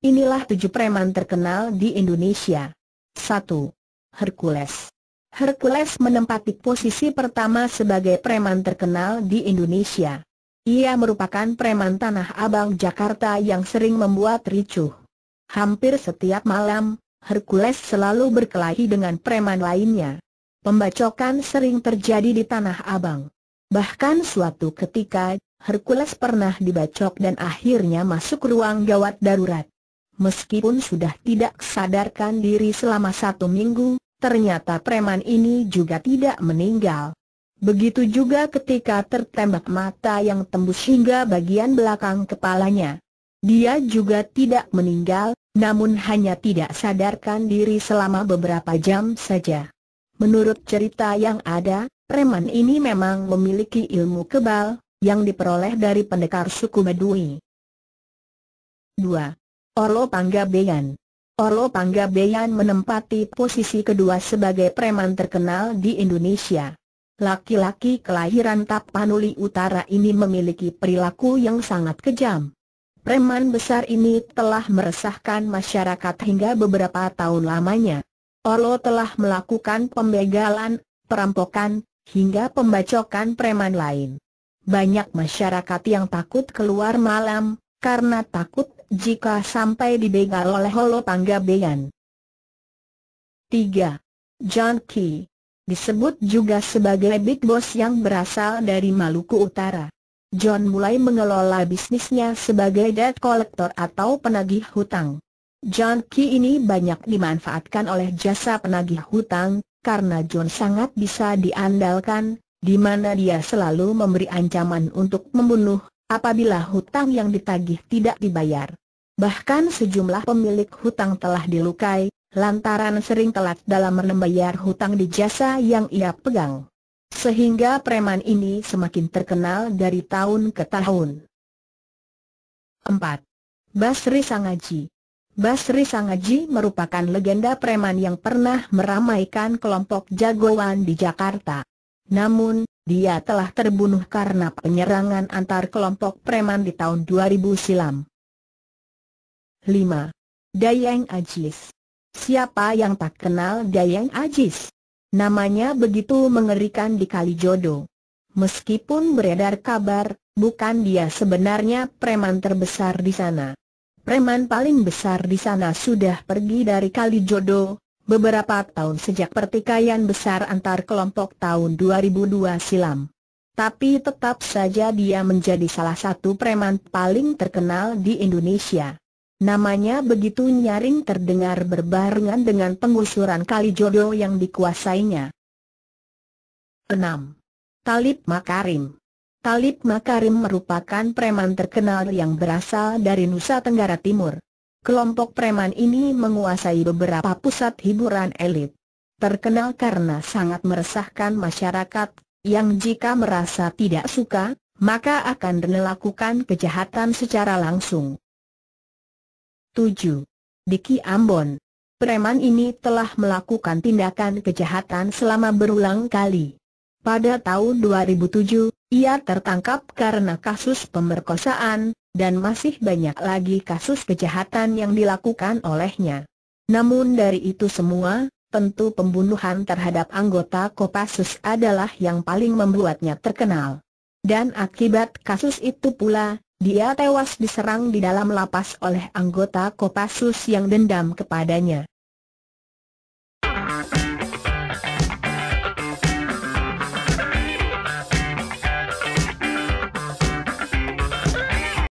Inilah 7 preman terkenal di Indonesia. 1. Hercules. Hercules menempati posisi pertama sebagai preman terkenal di Indonesia. Ia merupakan preman Tanah Abang Jakarta yang sering membuat ricuh. Hampir setiap malam, Hercules selalu berkelahi dengan preman lainnya. Pembacokan sering terjadi di Tanah Abang. Bahkan suatu ketika, Hercules pernah dibacok dan akhirnya masuk ruang gawat darurat. Meskipun sudah tidak sadarkan diri selama 1 minggu, ternyata preman ini juga tidak meninggal. Begitu juga ketika tertembak mata yang tembus hingga bagian belakang kepalanya. Dia juga tidak meninggal, namun hanya tidak sadarkan diri selama beberapa jam saja. Menurut cerita yang ada, preman ini memang memiliki ilmu kebal, yang diperoleh dari pendekar suku Baduy. 2. Orlo Panggabean. Orlo Panggabean menempati posisi kedua sebagai preman terkenal di Indonesia. Laki-laki kelahiran Tapanuli Utara ini memiliki perilaku yang sangat kejam. Preman besar ini telah meresahkan masyarakat hingga beberapa tahun lamanya. Orlo telah melakukan pembegalan, perampokan, hingga pembacokan preman lain. Banyak masyarakat yang takut keluar malam, karena takut jika sampai dibegal oleh Orlo Panggabean. 3. John Key. Disebut juga sebagai Big Boss yang berasal dari Maluku Utara. John mulai mengelola bisnisnya sebagai debt collector atau penagih hutang. John Key ini banyak dimanfaatkan oleh jasa penagih hutang, karena John sangat bisa diandalkan, di mana dia selalu memberi ancaman untuk membunuh apabila hutang yang ditagih tidak dibayar. Bahkan sejumlah pemilik hutang telah dilukai, lantaran sering telat dalam membayar hutang di jasa yang ia pegang. Sehingga preman ini semakin terkenal dari tahun ke tahun. 4. Basri Sangaji. Basri Sangaji merupakan legenda preman yang pernah meramaikan kelompok jagoan di Jakarta. Namun, dia telah terbunuh karena penyerangan antar kelompok preman di tahun 2000 silam. 5. Dayang Ajis. Siapa yang tak kenal Dayang Ajis? Namanya begitu mengerikan di Kalijodo. Meskipun beredar kabar, bukan dia sebenarnya preman terbesar di sana. Preman paling besar di sana sudah pergi dari Kalijodo beberapa tahun sejak pertikaian besar antar kelompok tahun 2002 silam. Tapi tetap saja dia menjadi salah satu preman paling terkenal di Indonesia. Namanya begitu nyaring terdengar berbarengan dengan penggusuran Kalijodo yang dikuasainya. 6. Talib Makarim. Talib Makarim merupakan preman terkenal yang berasal dari Nusa Tenggara Timur. Kelompok preman ini menguasai beberapa pusat hiburan elit. Terkenal karena sangat meresahkan masyarakat, yang jika merasa tidak suka, maka akan melakukan kejahatan secara langsung. 7. Diki Ambon. Preman ini telah melakukan tindakan kejahatan selama berulang kali. Pada tahun 2007, ia tertangkap karena kasus pemerkosaan, dan masih banyak lagi kasus kejahatan yang dilakukan olehnya. Namun dari itu semua, tentu pembunuhan terhadap anggota Kopassus adalah yang paling membuatnya terkenal. Dan akibat kasus itu pula, dia tewas diserang di dalam lapas oleh anggota Kopassus yang dendam kepadanya.